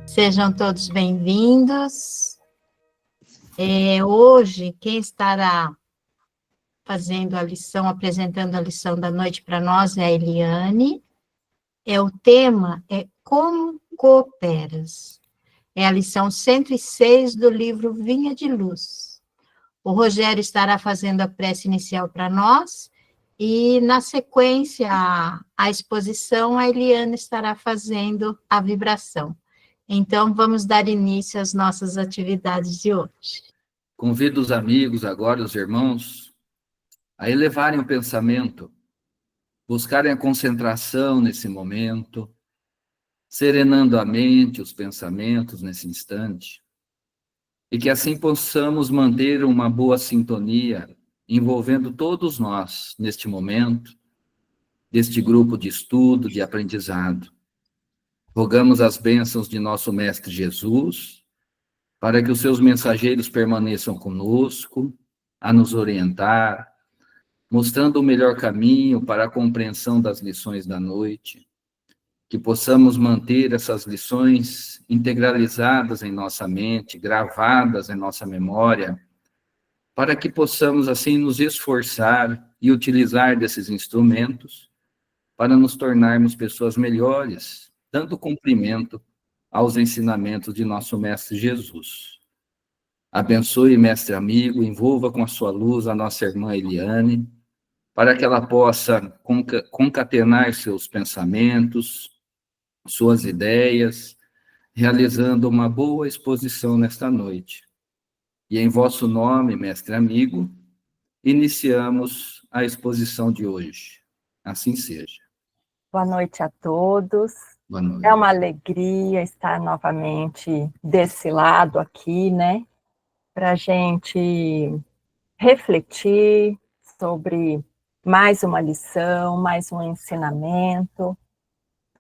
Sejam todos bem-vindos. Hoje, quem estará fazendo a lição, apresentando a lição da noite para nós é a Eliane. O tema é Como Cooperas. É a lição 106 do livro Vinha de Luz. O Rogério estará fazendo a prece inicial para nós e, na sequência, a exposição, a Eliane estará fazendo a vibração. Então, vamos dar início às nossas atividades de hoje. Convido os amigos, agora os irmãos, a elevarem o pensamento, buscarem a concentração nesse momento, serenando a mente, os pensamentos nesse instante, e que assim possamos manter uma boa sintonia, envolvendo todos nós neste momento, deste grupo de estudo, de aprendizado. Rogamos as bênçãos de nosso Mestre Jesus, para que os seus mensageiros permaneçam conosco, a nos orientar, mostrando o melhor caminho para a compreensão das lições da noite, que possamos manter essas lições integralizadas em nossa mente, gravadas em nossa memória, para que possamos, assim, nos esforçar e utilizar desses instrumentos para nos tornarmos pessoas melhores, dando cumprimento aos ensinamentos de nosso Mestre Jesus. Abençoe, mestre amigo, envolva com a sua luz a nossa irmã Eliane, para que ela possa concatenar seus pensamentos, suas ideias, realizando uma boa exposição nesta noite. E em vosso nome, mestre amigo, iniciamos a exposição de hoje. Assim seja. Boa noite a todos. Boa noite. É uma alegria estar novamente desse lado aqui, né? Para a gente refletir sobre mais uma lição, mais um ensinamento,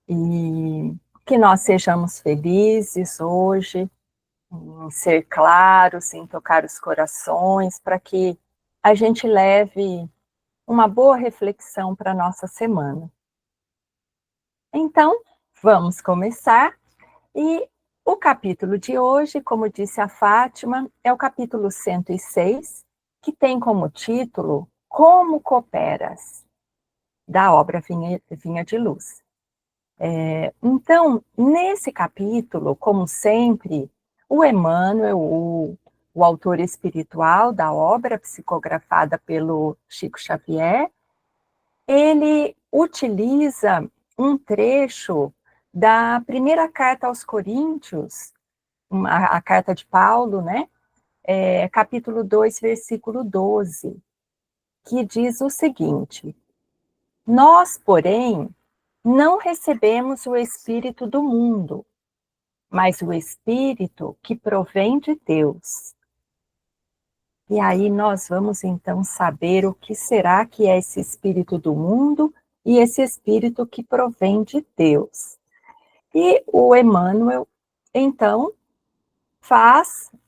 e que nós sejamos felizes hoje, em ser claros, em tocar os corações, para que a gente leve uma boa reflexão para a nossa semana. Então, vamos começar, e o capítulo de hoje, como disse a Fátima, é o capítulo 106, que tem como título Como Cooperas, da obra Vinha de Luz. Então, nesse capítulo, como sempre, o Emmanuel, o autor espiritual da obra, psicografada pelo Chico Xavier, ele utiliza um trecho da primeira carta aos Coríntios, a carta de Paulo, né? Capítulo 2, versículo 12, que diz o seguinte: nós, porém, não recebemos o Espírito do mundo, mas o Espírito que provém de Deus. E aí nós vamos então saber o que será que é esse Espírito do mundo e esse Espírito que provém de Deus. E o Emmanuel, então,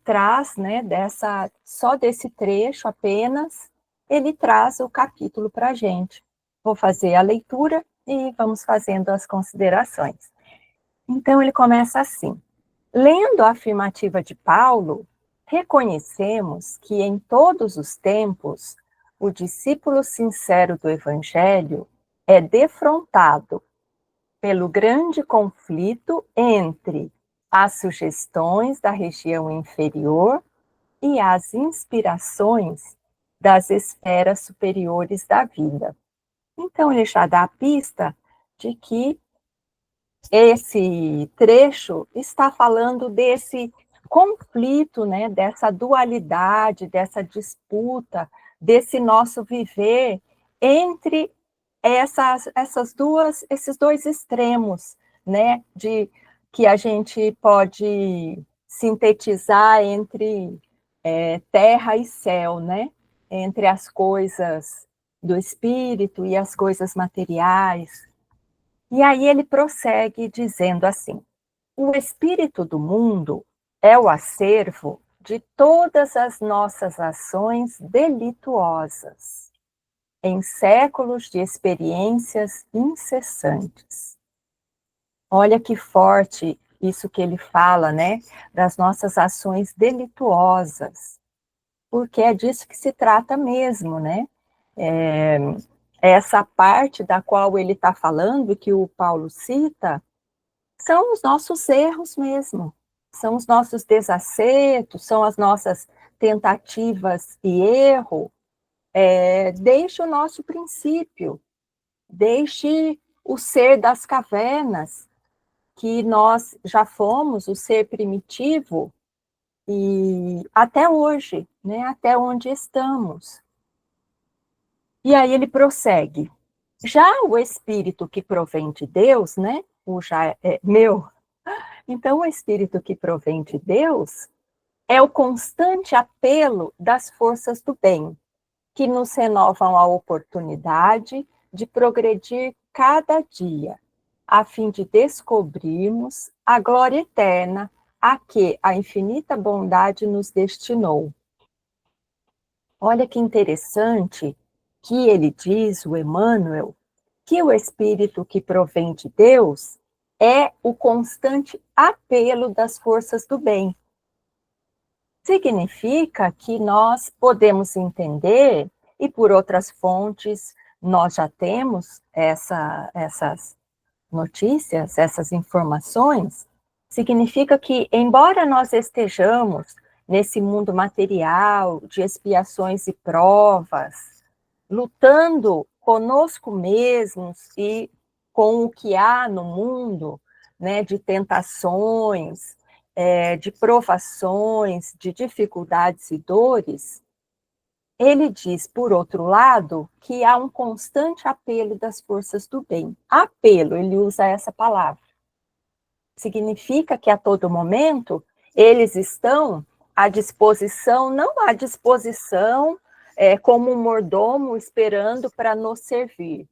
traz, né, só desse trecho apenas, ele traz o capítulo para a gente. Vou fazer a leitura e vamos fazendo as considerações. Então, ele começa assim: lendo a afirmativa de Paulo, reconhecemos que em todos os tempos, o discípulo sincero do Evangelho é defrontado pelo grande conflito entre as sugestões da região inferior e as inspirações das esferas superiores da vida. Então, ele já dá a pista de que esse trecho está falando desse conflito, né, dessa dualidade, dessa disputa, desse nosso viver entre esses dois extremos, né, que a gente pode sintetizar entre terra e céu, né, entre as coisas do espírito e as coisas materiais. E aí ele prossegue dizendo assim: o espírito do mundo é o acervo de todas as nossas ações delituosas, em séculos de experiências incessantes. Olha que forte isso que ele fala, né, das nossas ações delituosas, porque é disso que se trata mesmo, né? Essa parte da qual ele está falando, que o Paulo cita, são os nossos erros mesmo, são os nossos desacertos, são as nossas tentativas e erro. Deixe o nosso princípio, deixe o ser das cavernas, que nós já fomos, o ser primitivo, e até hoje, né, até onde estamos. E aí ele prossegue. Já o espírito que provém de Deus, né, o já é meu, então o espírito que provém de Deus é o constante apelo das forças do bem, que nos renovam a oportunidade de progredir cada dia, a fim de descobrirmos a glória eterna a que a infinita bondade nos destinou. Olha que interessante que ele diz, o Emmanuel, que o Espírito que provém de Deus é o constante apelo das forças do bem. Significa que nós podemos entender, e por outras fontes nós já temos essas notícias, essas informações, significa que, embora nós estejamos nesse mundo material de expiações e provas, lutando conosco mesmos e com o que há no mundo, né, de tentações, de provações, de dificuldades e dores, ele diz, por outro lado, que há um constante apelo das forças do bem. Apelo, ele usa essa palavra. Significa que a todo momento eles estão à disposição, não à disposição como um mordomo esperando para nos servir,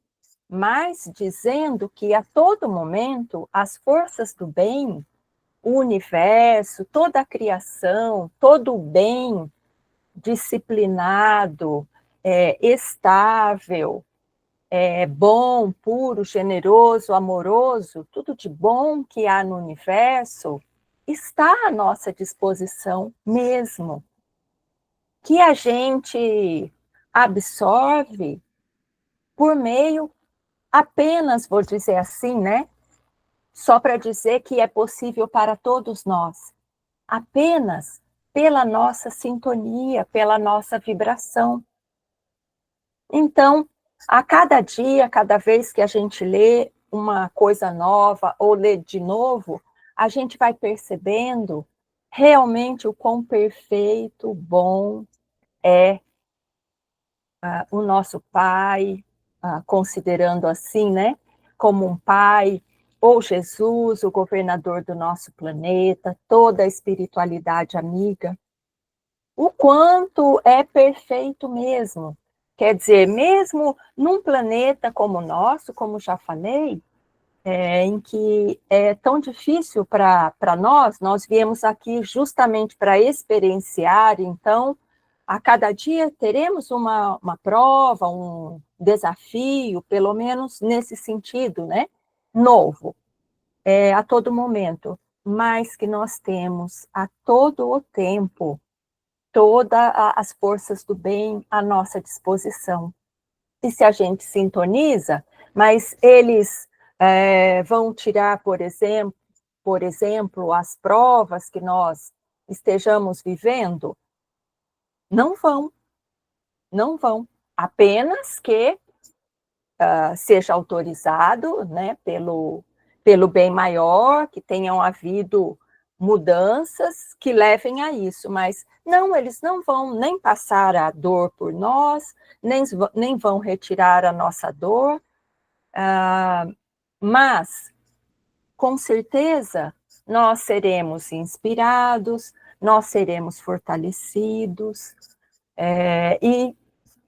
mas dizendo que a todo momento as forças do bem, o universo, toda a criação, todo o bem disciplinado, estável, bom, puro, generoso, amoroso, tudo de bom que há no universo, está à nossa disposição mesmo. Que a gente absorve por meio, apenas, vou dizer assim, né? Só para dizer que é possível para todos nós. Apenas pela nossa sintonia, pela nossa vibração. Então, a cada dia, cada vez que a gente lê uma coisa nova ou lê de novo, a gente vai percebendo realmente o quão perfeito, bom é o nosso Pai, considerando assim, né, como um Pai, ou Jesus, o governador do nosso planeta, toda a espiritualidade amiga. O quanto é perfeito mesmo. Quer dizer, mesmo num planeta como o nosso, como já falei, em que é tão difícil para nós viemos aqui justamente para experienciar, então, a cada dia teremos uma prova, um desafio, pelo menos nesse sentido, né? Novo, a todo momento, mas que nós temos a todo o tempo todas as forças do bem à nossa disposição. E se a gente sintoniza, mas eles vão tirar, por exemplo, as provas que nós estejamos vivendo? Não vão, não vão. Apenas que seja autorizado, né, pelo bem maior, que tenham havido mudanças que levem a isso, mas não, eles não vão nem passar a dor por nós, nem vão retirar a nossa dor, mas, com certeza, nós seremos inspirados, nós seremos fortalecidos, e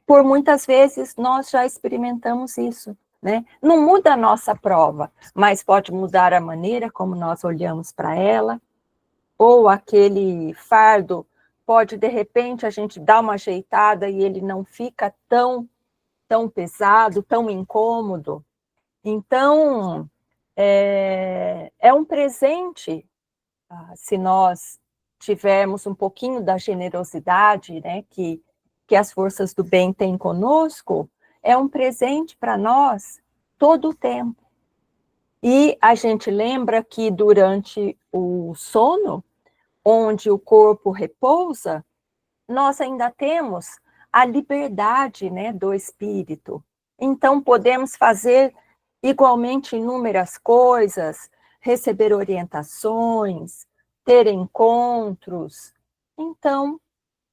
por muitas vezes nós já experimentamos isso, né? Não muda a nossa prova, mas pode mudar a maneira como nós olhamos para ela, ou aquele fardo pode, de repente, a gente dar uma ajeitada e ele não fica tão pesado, tão incômodo. Então, é um presente se nós tivermos um pouquinho da generosidade, né, que as forças do bem têm conosco, é um presente para nós todo o tempo. E a gente lembra que durante o sono, onde o corpo repousa, nós ainda temos a liberdade, né, do espírito. Então, podemos fazer igualmente inúmeras coisas, receber orientações, ter encontros. Então,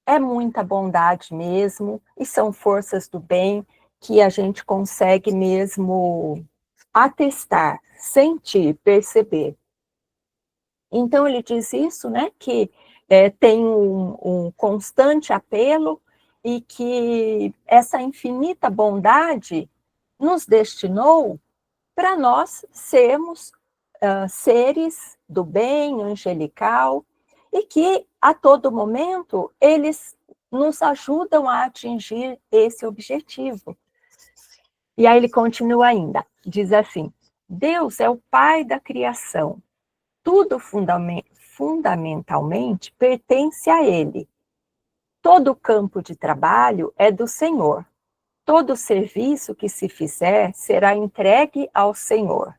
é muita bondade mesmo, e são forças do bem que a gente consegue mesmo atestar, sentir, perceber. Então, ele diz isso, né, que tem um constante apelo e que essa infinita bondade nos destinou para nós sermos seres do bem, angelical, e que a todo momento eles nos ajudam a atingir esse objetivo. E aí ele continua ainda, diz assim: Deus é o Pai da criação, tudo fundamentalmente pertence a Ele. Todo campo de trabalho é do Senhor. Todo serviço que se fizer será entregue ao Senhor.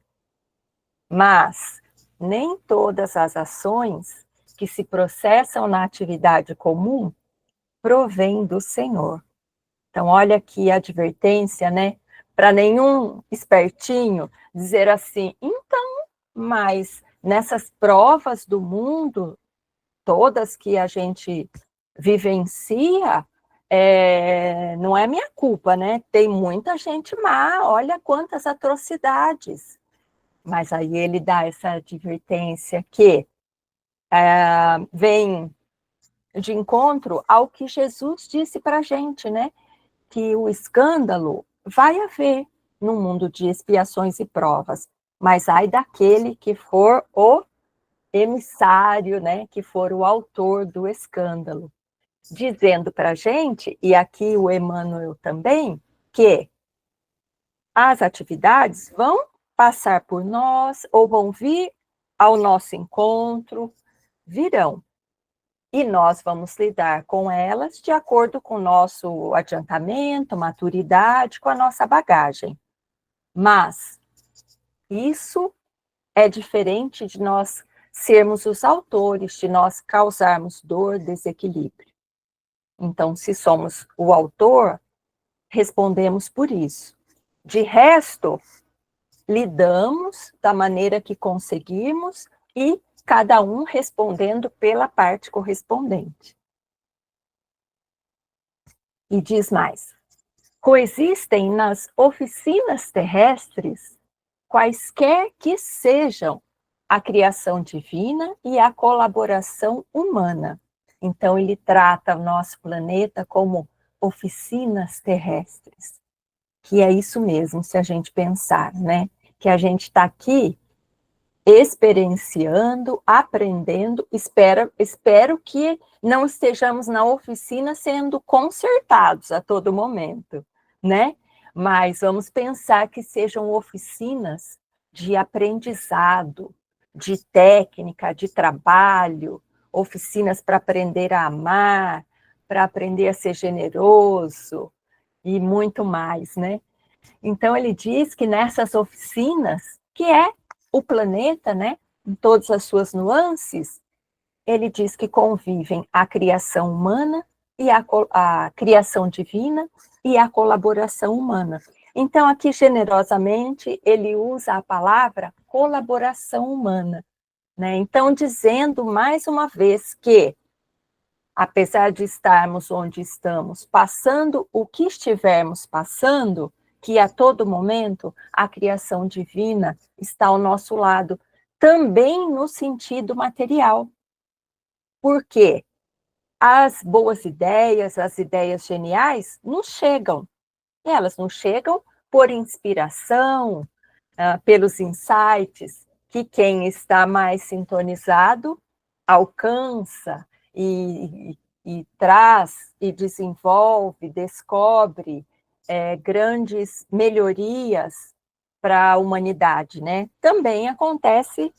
Mas nem todas as ações que se processam na atividade comum provêm do Senhor. Então, olha aqui a advertência, né? Para nenhum espertinho dizer assim, então, mas nessas provas do mundo, todas que a gente vivencia, não é minha culpa, né? Tem muita gente má, olha quantas atrocidades. Mas aí ele dá essa advertência que vem de encontro ao que Jesus disse para a gente, né? Que o escândalo vai haver no mundo de expiações e provas, mas ai daquele que for o emissário, né? Que for o autor do escândalo, dizendo para a gente, e aqui o Emmanuel também, que as atividades vão passar por nós, ou vão vir ao nosso encontro, virão. E nós vamos lidar com elas de acordo com o nosso adiantamento, maturidade, com a nossa bagagem. Mas isso é diferente de nós sermos os autores, de nós causarmos dor, desequilíbrio. Então, se somos o autor, respondemos por isso. De resto, lidamos da maneira que conseguimos e cada um respondendo pela parte correspondente. E diz mais: coexistem nas oficinas terrestres, quaisquer que sejam a criação divina e a colaboração humana. Então, ele trata o nosso planeta como oficinas terrestres, que é isso mesmo, se a gente pensar, né? Que a gente está aqui experienciando, aprendendo, espero que não estejamos na oficina sendo consertados a todo momento, né? Mas vamos pensar que sejam oficinas de aprendizado, de técnica, de trabalho, oficinas para aprender a amar, para aprender a ser generoso e muito mais, né? Então, ele diz que nessas oficinas, que é o planeta, né, em todas as suas nuances, ele diz que convivem a criação humana e a criação divina e a colaboração humana. Então, aqui, generosamente, ele usa a palavra colaboração humana, né? Então, dizendo mais uma vez que, apesar de estarmos onde estamos, passando o que estivermos passando, que a todo momento a criação divina está ao nosso lado, também no sentido material. Porque as boas ideias, as ideias geniais, nos chegam. E elas nos chegam por inspiração, pelos insights, que quem está mais sintonizado alcança e traz e desenvolve, descobre grandes melhorias para a humanidade, né? Também acontece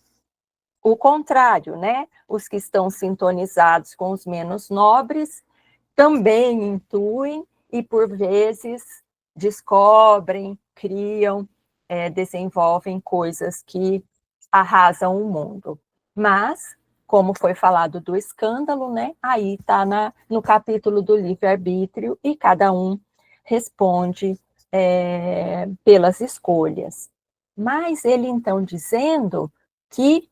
o contrário, né? Os que estão sintonizados com os menos nobres também intuem e, por vezes, descobrem, criam, desenvolvem coisas que arrasam o mundo. Mas, como foi falado do escândalo, né? Aí está no capítulo do livre-arbítrio e cada um responde pelas escolhas. Mas ele, então, dizendo que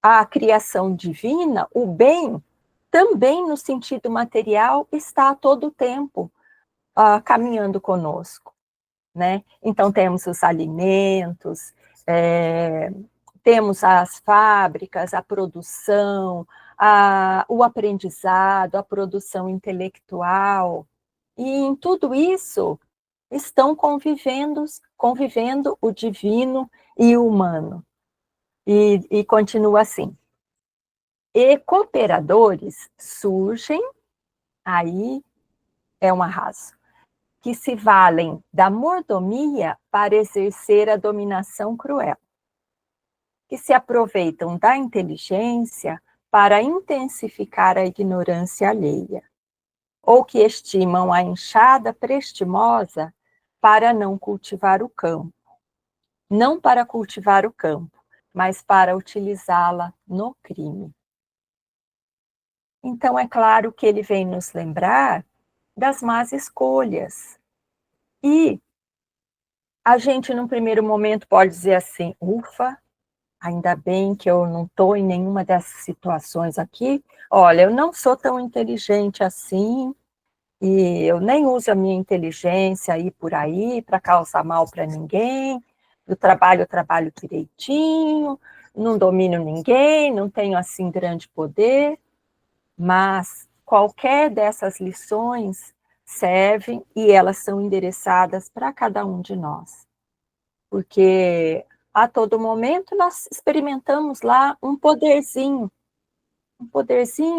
a criação divina, o bem, também no sentido material, está a todo tempo caminhando conosco, né? Então, temos os alimentos, temos as fábricas, a produção, o aprendizado, a produção intelectual, e em tudo isso estão convivendo o divino e o humano. E continua assim. E cooperadores surgem, aí é um arraso, que se valem da mordomia para exercer a dominação cruel, que se aproveitam da inteligência para intensificar a ignorância alheia, ou que estimam a enxada prestimosa para não cultivar o campo, não para cultivar o campo, mas para utilizá-la no crime. Então, é claro que ele vem nos lembrar das más escolhas. E a gente, num primeiro momento, pode dizer assim, ufa, ainda bem que eu não estou em nenhuma dessas situações aqui. Olha, eu não sou tão inteligente assim, e eu nem uso a minha inteligência aí por aí para causar mal para ninguém. Eu trabalho direitinho, não domino ninguém, não tenho assim grande poder. Mas qualquer dessas lições servem e elas são endereçadas para cada um de nós. Porque a todo momento nós experimentamos lá um poderzinho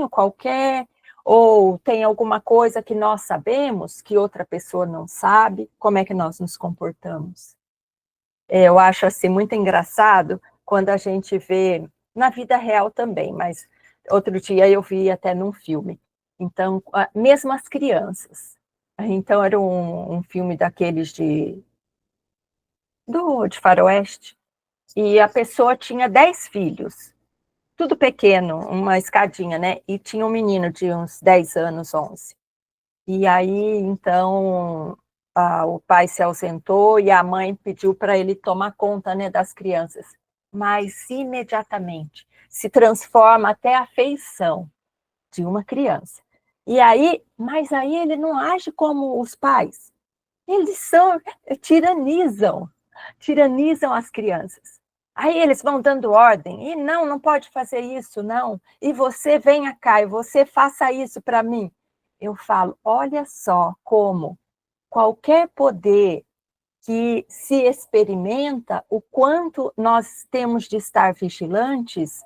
qualquer, ou tem alguma coisa que nós sabemos que outra pessoa não sabe, como é que nós nos comportamos. Eu acho assim muito engraçado quando a gente vê, na vida real também, mas outro dia eu vi até num filme, então, mesmo as crianças, então era um filme daqueles de faroeste, e a pessoa tinha 10 filhos, tudo pequeno, uma escadinha, né, e tinha um menino de uns 10 anos, 11, e aí, então, o pai se ausentou e a mãe pediu para ele tomar conta, né, das crianças, mas imediatamente se transforma até a feição de uma criança. Mas aí ele não age como os pais. Eles tiranizam as crianças. Aí eles vão dando ordem, e não pode fazer isso, não. E você venha cá, e você faça isso para mim. Eu falo, olha só como qualquer poder que se experimenta, o quanto nós temos de estar vigilantes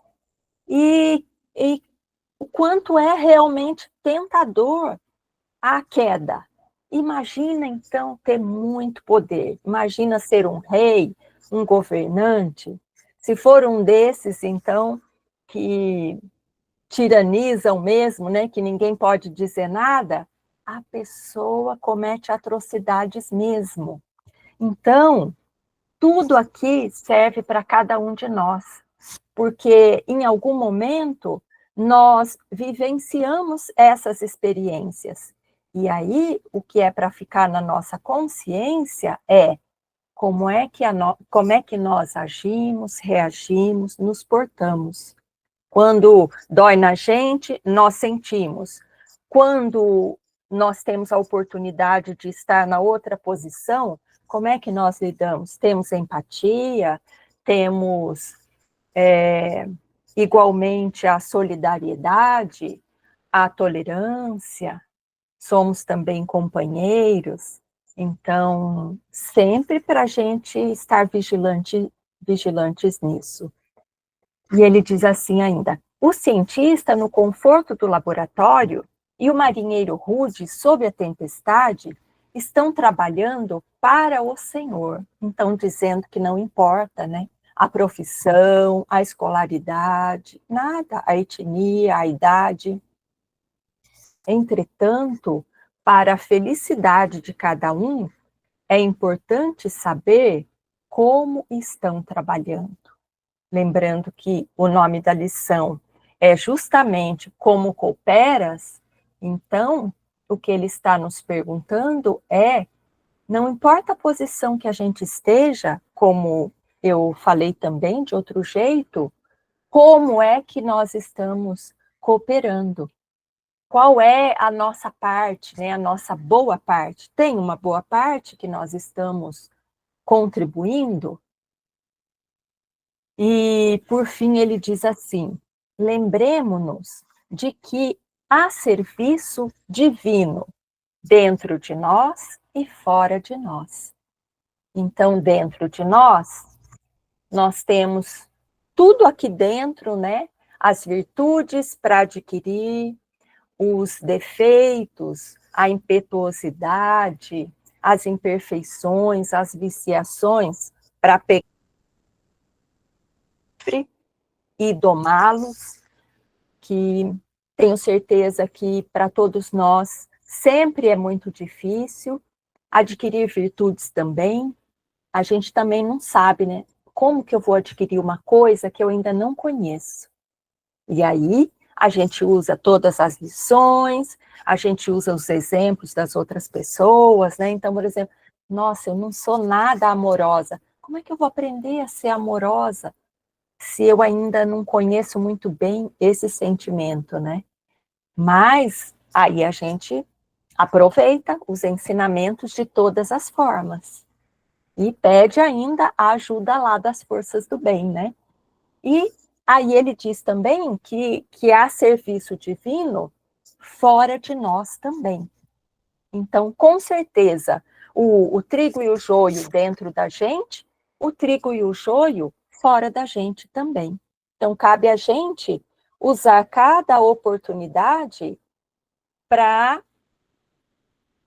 e o quanto é realmente tentador a queda. Imagina, então, ter muito poder. Imagina ser um rei, um governante. Se for um desses, então, que tiranizam mesmo, né, que ninguém pode dizer nada, a pessoa comete atrocidades mesmo. Então, tudo aqui serve para cada um de nós, porque em algum momento nós vivenciamos essas experiências. E aí, o que é para ficar na nossa consciência é como é que nós agimos, reagimos, nos portamos. Quando dói na gente, nós sentimos. Quando nós temos a oportunidade de estar na outra posição, como é que nós lidamos? Temos empatia, temos igualmente a solidariedade, a tolerância, somos também companheiros. Então, sempre para a gente estar vigilantes nisso. E ele diz assim ainda, o cientista no conforto do laboratório e o marinheiro rude sob a tempestade estão trabalhando para o Senhor. Então, dizendo que não importa, né, a profissão, a escolaridade, nada, a etnia, a idade. Entretanto, para a felicidade de cada um, é importante saber como estão trabalhando. Lembrando que o nome da lição é justamente como cooperas, então, o que ele está nos perguntando é, não importa a posição que a gente esteja, como eu falei também de outro jeito, como é que nós estamos cooperando? Qual é a nossa parte, né, a nossa boa parte? Tem uma boa parte que nós estamos contribuindo? E, por fim, ele diz assim, lembremos-nos de que há serviço divino dentro de nós e fora de nós. Então, dentro de nós temos tudo aqui dentro, né? As virtudes para adquirir, os defeitos, a impetuosidade, as imperfeições, as viciações, para pegar e domá-los, que tenho certeza que para todos nós sempre é muito difícil, adquirir virtudes também, a gente também não sabe, né? Como que eu vou adquirir uma coisa que eu ainda não conheço? E aí, a gente usa todas as lições, a gente usa os exemplos das outras pessoas, né? Então, por exemplo, nossa, eu não sou nada amorosa. Como é que eu vou aprender a ser amorosa se eu ainda não conheço muito bem esse sentimento, né? Mas aí a gente aproveita os ensinamentos de todas as formas e pede ainda a ajuda lá das forças do bem, né? E aí ele diz também que há serviço divino fora de nós também. Então, com certeza, o trigo e o joio dentro da gente, o trigo e o joio fora da gente também. Então, cabe a gente usar cada oportunidade para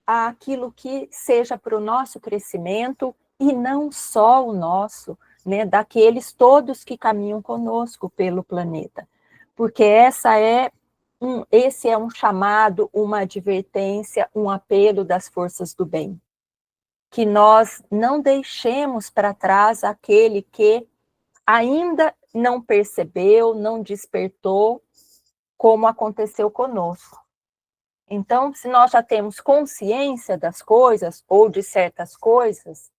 aquilo que seja para o nosso crescimento e não só o nosso, né, daqueles todos que caminham conosco pelo planeta. Porque esse é um chamado, uma advertência, um apelo das forças do bem. Que nós não deixemos para trás aquele que ainda não percebeu, não despertou, como aconteceu conosco. Então, se nós já temos consciência das coisas, ou de certas coisas,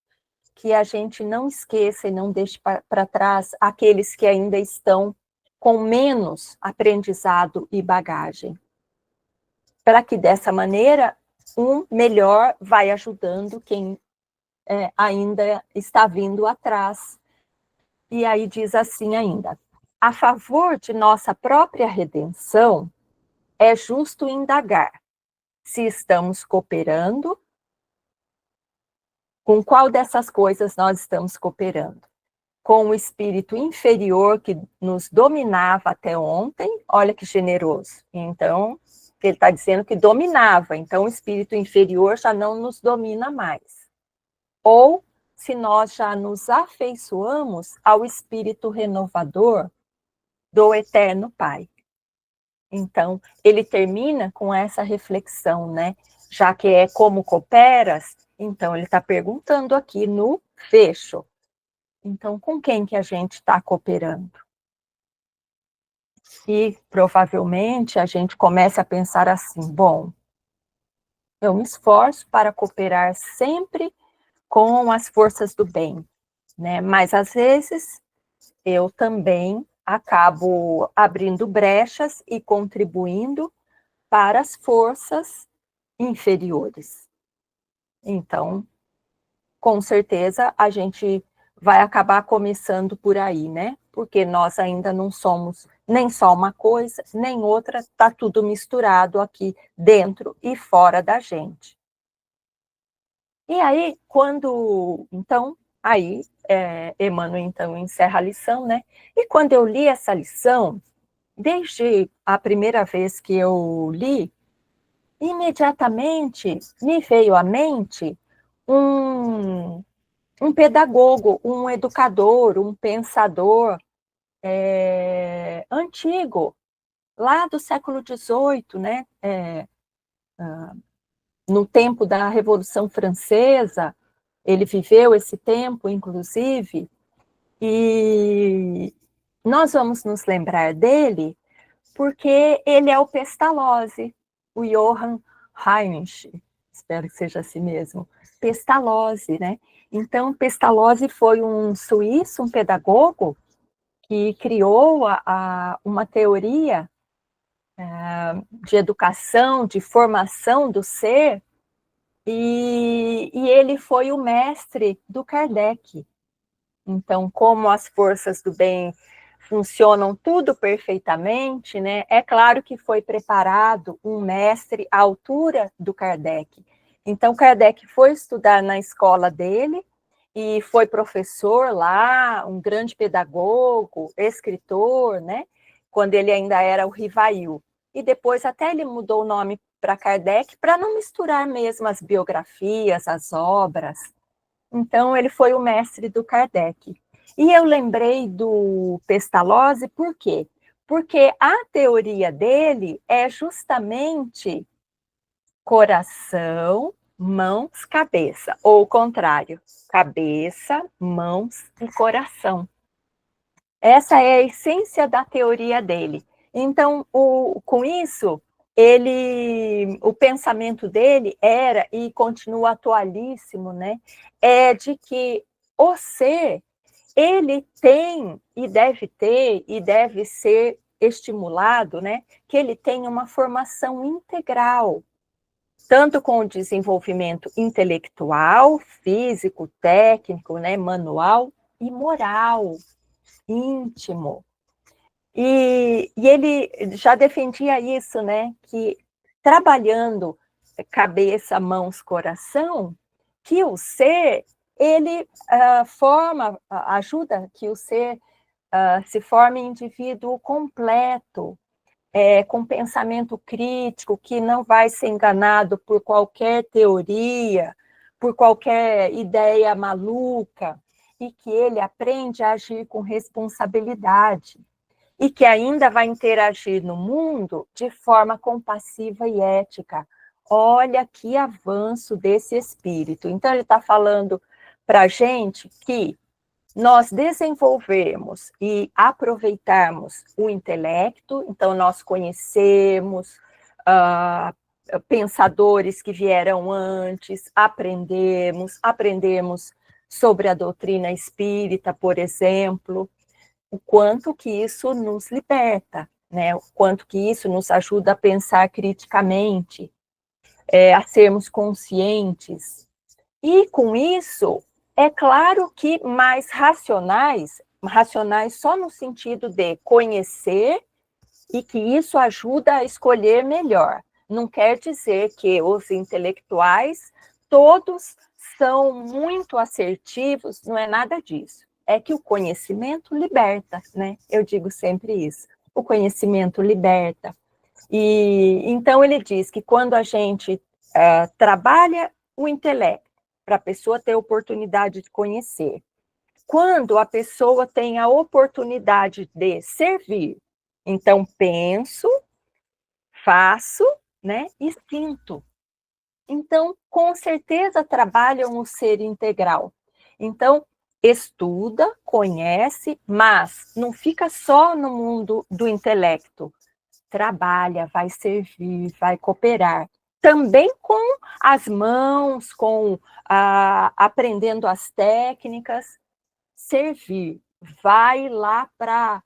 que a gente não esqueça e não deixe para trás aqueles que ainda estão com menos aprendizado e bagagem. Para que dessa maneira, um melhor vai ajudando quem ainda está vindo atrás. E aí diz assim ainda, a favor de nossa própria redenção, é justo indagar se estamos cooperando, com qual dessas coisas nós estamos cooperando? Com o espírito inferior que nos dominava até ontem, olha que generoso. Então, ele está dizendo que dominava, então o espírito inferior já não nos domina mais. Ou se nós já nos afeiçoamos ao espírito renovador do Eterno Pai. Então, ele termina com essa reflexão, né? Já que é como cooperas, então ele está perguntando aqui no fecho. Então, com quem que a gente está cooperando? E provavelmente a gente começa a pensar assim, bom, eu me esforço para cooperar sempre com as forças do bem, né? Mas às vezes eu também acabo abrindo brechas e contribuindo para as forças inferiores. Então, com certeza, a gente vai acabar começando por aí, né? Porque nós ainda não somos nem só uma coisa, nem outra, está tudo misturado aqui dentro e fora da gente. E aí, então, Emmanuel, então, encerra a lição, né? E quando eu li essa lição, desde a primeira vez que eu li, imediatamente me veio à mente um um pedagogo, um educador, um pensador antigo, lá do século XVIII, né? No tempo da Revolução Francesa, ele viveu esse tempo, inclusive, e nós vamos nos lembrar dele porque ele é o Pestalozzi, o Johann Heinrich, espero que seja assim mesmo, Pestalozzi, né? Então, Pestalozzi foi um suíço, um pedagogo, que criou uma teoria de educação, de formação do ser, e ele foi o mestre do Kardec. Então, como as forças do bem funcionam tudo perfeitamente, né? É claro que foi preparado um mestre à altura do Kardec. Então, Kardec foi estudar na escola dele e foi professor lá, um grande pedagogo, escritor, né? Quando ele ainda era o Rivail. E depois até ele mudou o nome para Kardec para não misturar mesmo as biografias, as obras. Então, ele foi o mestre do Kardec. E eu lembrei do Pestalozzi, por quê? Porque a teoria dele é justamente coração, mãos, cabeça, ou o contrário, cabeça, mãos e coração. Essa é a essência da teoria dele. Então, com isso, o pensamento dele era, e continua atualíssimo, né? É de que o ser, ele tem e deve ter e deve ser estimulado, né? Que ele tenha uma formação integral, tanto com o desenvolvimento intelectual, físico, técnico, né? Manual e moral, íntimo. E ele já defendia isso, né? Que trabalhando cabeça, mãos, coração, que o ser, ele ajuda que o ser se forme indivíduo completo, com pensamento crítico, que não vai ser enganado por qualquer teoria, por qualquer ideia maluca, e que ele aprende a agir com responsabilidade e que ainda vai interagir no mundo de forma compassiva e ética. Olha que avanço desse espírito. Então, ele está falando para a gente que nós desenvolvermos e aproveitarmos o intelecto, então nós conhecemos pensadores que vieram antes, aprendemos sobre a doutrina espírita, por exemplo, o quanto que isso nos liberta, né? O quanto que isso nos ajuda a pensar criticamente, a sermos conscientes. E com isso, é claro que mais racionais só no sentido de conhecer e que isso ajuda a escolher melhor. Não quer dizer que os intelectuais todos são muito assertivos, não é nada disso. É que o conhecimento liberta, né? Eu digo sempre isso. O conhecimento liberta. E então ele diz que quando a gente trabalha o intelecto para a pessoa ter oportunidade de conhecer, quando a pessoa tem a oportunidade de servir, então penso, faço, né, e sinto. Então, com certeza trabalham o ser integral. Então, estuda, conhece, mas não fica só no mundo do intelecto. Trabalha, vai servir, vai cooperar. Também com as mãos, aprendendo as técnicas, servir. Vai lá para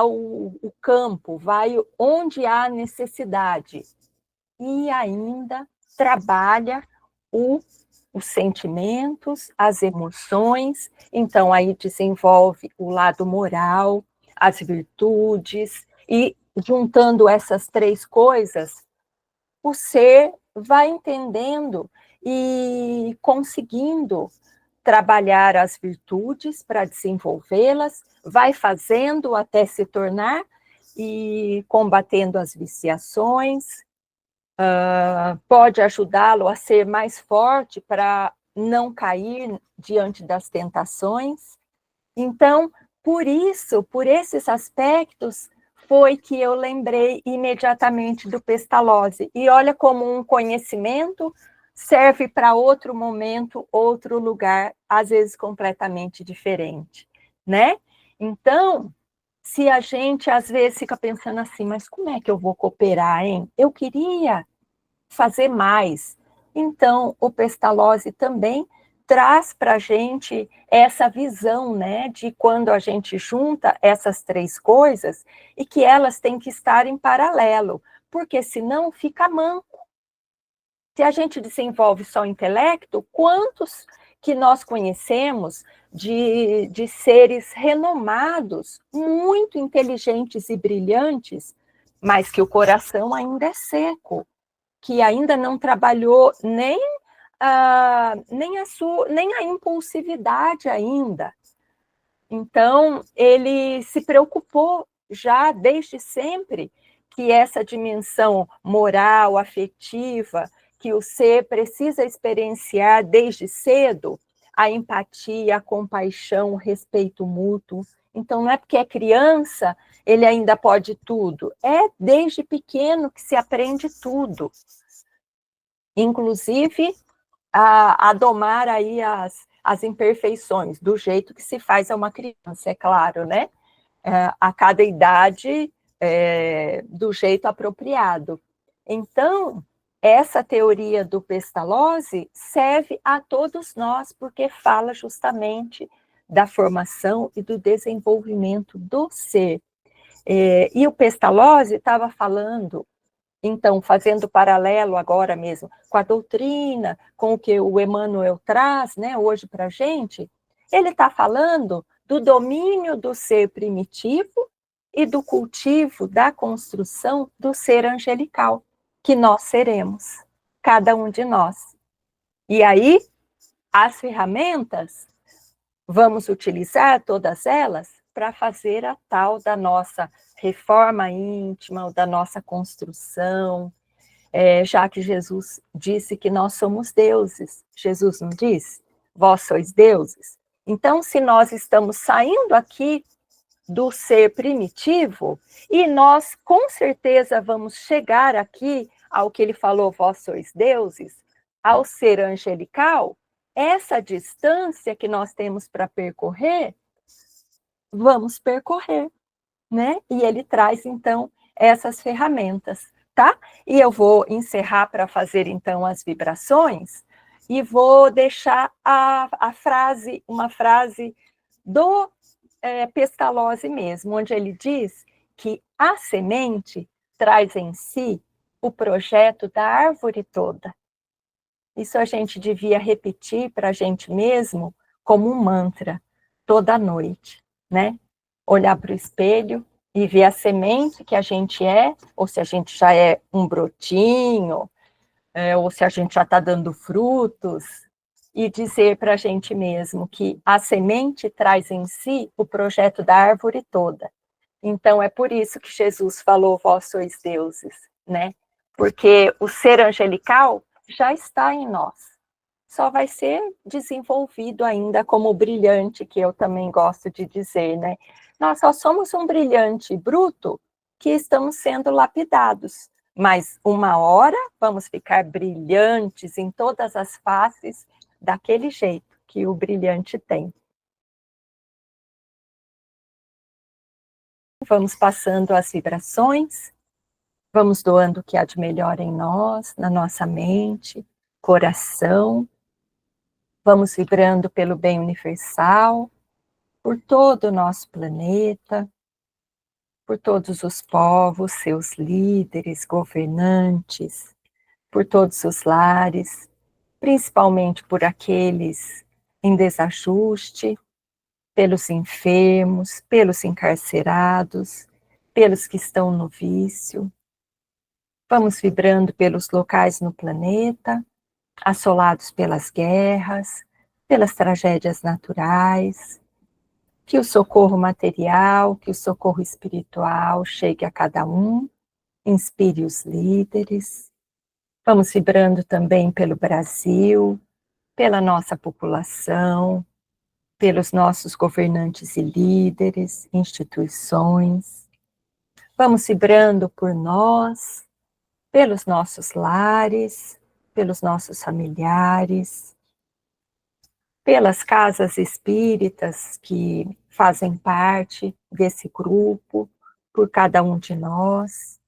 o campo, vai onde há necessidade. E ainda trabalha os sentimentos, as emoções, então aí desenvolve o lado moral, as virtudes, e juntando essas três coisas, o ser vai entendendo e conseguindo trabalhar as virtudes para desenvolvê-las, vai fazendo até se tornar e combatendo as viciações, pode ajudá-lo a ser mais forte para não cair diante das tentações. Então, por isso, por esses aspectos, foi que eu lembrei imediatamente do Pestalozzi. E olha como um conhecimento serve para outro momento, outro lugar, às vezes completamente diferente, né? Então, se a gente às vezes fica pensando assim, mas como é que eu vou cooperar, hein? Eu queria fazer mais. Então, o Pestalozzi também traz para a gente essa visão, né, de quando a gente junta essas três coisas e que elas têm que estar em paralelo, porque senão fica manco. Se a gente desenvolve só o intelecto, quantos que nós conhecemos de seres renomados, muito inteligentes e brilhantes, mas que o coração ainda é seco, que ainda não trabalhou nem a impulsividade ainda. Então, ele se preocupou já desde sempre que essa dimensão moral, afetiva, que o ser precisa experienciar desde cedo, a empatia, a compaixão, o respeito mútuo. Então, não é porque é criança, ele ainda pode tudo. É desde pequeno que se aprende tudo. Inclusive, a domar aí as imperfeições, do jeito que se faz a uma criança, é claro, né? A cada idade, do jeito apropriado. Então, essa teoria do Pestalozzi serve a todos nós, porque fala justamente da formação e do desenvolvimento do ser. E o Pestalozzi estava falando, então, fazendo paralelo agora mesmo com a doutrina, com o que o Emmanuel traz, né, hoje para a gente, ele está falando do domínio do ser primitivo e do cultivo da construção do ser angelical, que nós seremos, cada um de nós. E aí, as ferramentas, vamos utilizar todas elas para fazer a tal da nossa reforma íntima, ou da nossa construção, já que Jesus disse que nós somos deuses. Jesus não disse? Vós sois deuses. Então, se nós estamos saindo aqui do ser primitivo, e nós com certeza vamos chegar aqui ao que ele falou, vós sois deuses, ao ser angelical, essa distância que nós temos para percorrer, vamos percorrer, né? E ele traz, então, essas ferramentas, tá? E eu vou encerrar para fazer, então, as vibrações, e vou deixar uma frase do Pestalozzi mesmo, onde ele diz que a semente traz em si o projeto da árvore toda. Isso a gente devia repetir para a gente mesmo como um mantra, toda noite, né? Olhar para o espelho e ver a semente que a gente é, ou se a gente já é um brotinho, ou se a gente já está dando frutos, e dizer para a gente mesmo que a semente traz em si o projeto da árvore toda. Então, é por isso que Jesus falou, vós sois deuses, né? Porque o ser angelical já está em nós. Só vai ser desenvolvido ainda como brilhante, que eu também gosto de dizer, né? Nós só somos um brilhante bruto que estamos sendo lapidados. Mas uma hora vamos ficar brilhantes em todas as faces, daquele jeito que o brilhante tem. Vamos passando as vibrações, vamos doando o que há de melhor em nós, na nossa mente, coração, vamos vibrando pelo bem universal, por todo o nosso planeta, por todos os povos, seus líderes, governantes, por todos os lares, principalmente por aqueles em desajuste, pelos enfermos, pelos encarcerados, pelos que estão no vício. Vamos vibrando pelos locais no planeta, assolados pelas guerras, pelas tragédias naturais, que o socorro material, que o socorro espiritual chegue a cada um, inspire os líderes. Vamos vibrando também pelo Brasil, pela nossa população, pelos nossos governantes e líderes, instituições. Vamos vibrando por nós, pelos nossos lares, pelos nossos familiares, pelas casas espíritas que fazem parte desse grupo, por cada um de nós,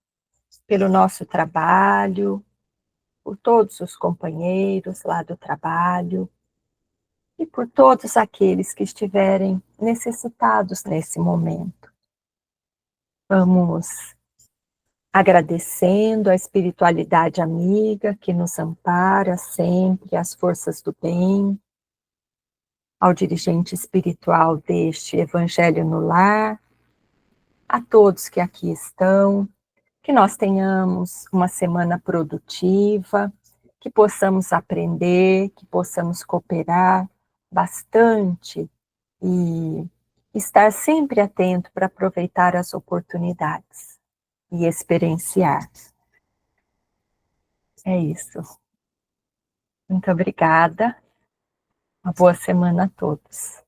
pelo nosso trabalho, por todos os companheiros lá do trabalho e por todos aqueles que estiverem necessitados nesse momento. Vamos agradecendo a espiritualidade amiga que nos ampara sempre, as forças do bem, ao dirigente espiritual deste Evangelho no Lar, a todos que aqui estão, que nós tenhamos uma semana produtiva, que possamos aprender, que possamos cooperar bastante e estar sempre atento para aproveitar as oportunidades e experienciar. É isso. Muito obrigada. Uma boa semana a todos.